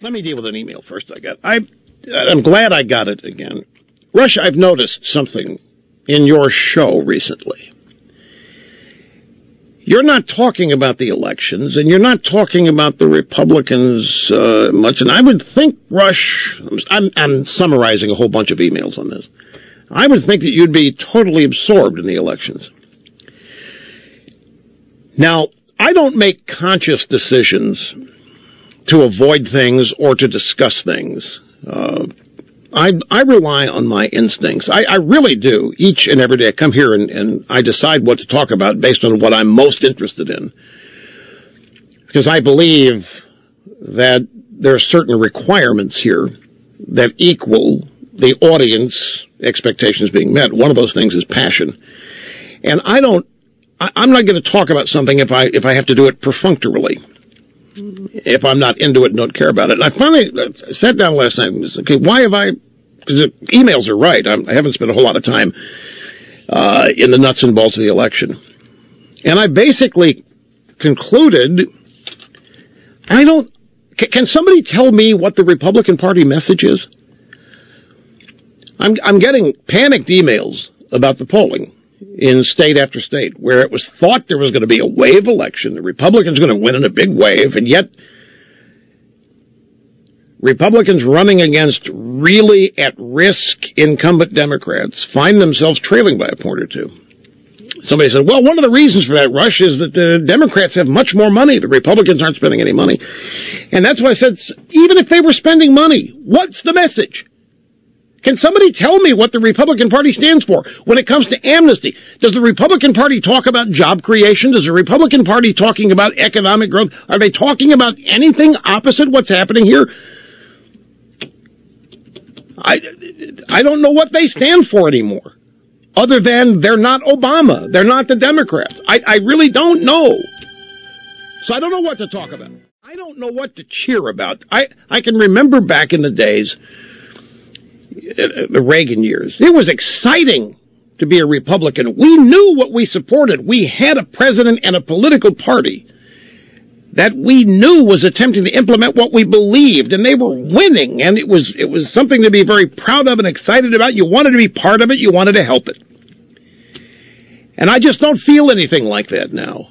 Let me deal with an email first I got. I'm glad I got it again. Rush, I've noticed something in your show recently. You're not talking about the elections, and you're not talking about the Republicans much. And I would think, Rush, I'm summarizing a whole bunch of emails on this. I would think that you'd be totally absorbed in the elections. Now, I don't make conscious decisions to avoid things or to discuss things. I rely on my instincts. I really do. Each and every day I come here and I decide what to talk about based on what I'm most interested in. Because I believe that there are certain requirements here that equal the audience expectations being met. One of those things is passion. And I'm not going to talk about something if I have to do it perfunctorily. If I'm not into it and don't care about it. And I finally sat down last night and said, okay, why have I, because the emails are right. I haven't spent a whole lot of time in the nuts and bolts of the election. And I basically concluded, can somebody tell me what the Republican Party message is? I'm getting panicked emails about the polling in state after state, where it was thought there was going to be a wave election, the Republicans were going to win in a big wave, and yet Republicans running against really at-risk incumbent Democrats find themselves trailing by a point or two. Somebody said, well, one of the reasons for that, Rush, is that the Democrats have much more money. The Republicans aren't spending any money. And that's why I said, even if they were spending money, what's the message? Can somebody tell me what the Republican Party stands for when it comes to amnesty? Does the Republican Party talk about job creation? Does the Republican Party talking about economic growth? Are they talking about anything opposite what's happening here? I don't know what they stand for anymore, other than they're not Obama. They're not the Democrats. I really don't know. So I don't know what to talk about. I don't know what to cheer about. I can remember back in the days, the Reagan years, it was exciting to be a Republican. We knew what we supported. We had a president and a political party that we knew was attempting to implement what we believed, and they were winning, and it was something to be very proud of and excited about. You wanted to be part of it. You wanted to help it. And I just don't feel anything like that now.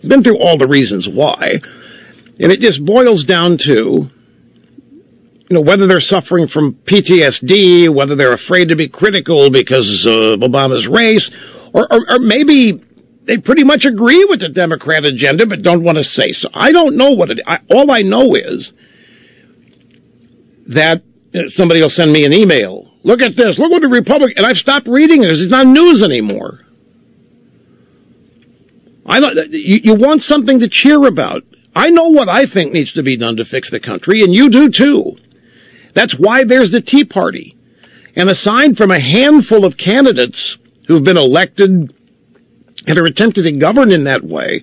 Been through all the reasons why, and it just boils down to, whether they're suffering from PTSD, whether they're afraid to be critical because of Obama's race, or maybe they pretty much agree with the Democrat agenda but don't want to say so. I don't know what it is. All I know is that somebody will send me an email. Look at this. Look what the Republican... And I've stopped reading it. It's not news anymore. You want something to cheer about. I know what I think needs to be done to fix the country, and you do too. That's why there's the Tea Party. And aside from a handful of candidates who've been elected and are attempting to govern in that way,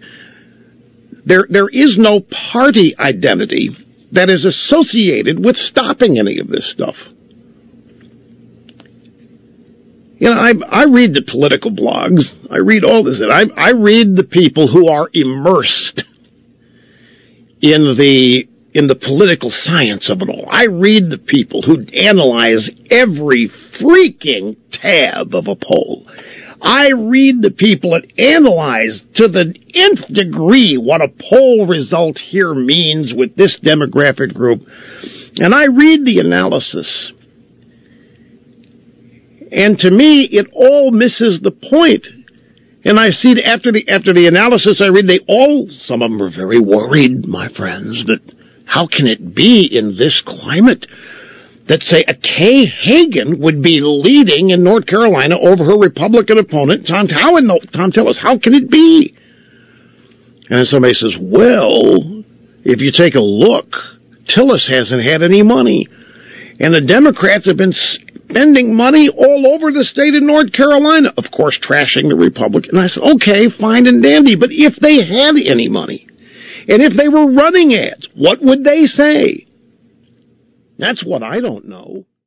there is no party identity that is associated with stopping any of this stuff. I read the political blogs. I read all this. I read the people who are immersed in the political science of it all. I read the people who analyze every freaking tab of a poll. I read the people that analyze to the nth degree what a poll result here means with this demographic group. And I read the analysis. And to me, it all misses the point. And I see after the analysis I read, some of them are very worried, my friends, that how can it be in this climate that, say, a Kay Hagan would be leading in North Carolina over her Republican opponent, Tom Tillis? How can it be? And then somebody says, well, if you take a look, Tillis hasn't had any money. And the Democrats have been spending money all over the state of North Carolina, of course, trashing the Republican. And I said, okay, fine and dandy, but if they had any money, and if they were running ads, what would they say? That's what I don't know.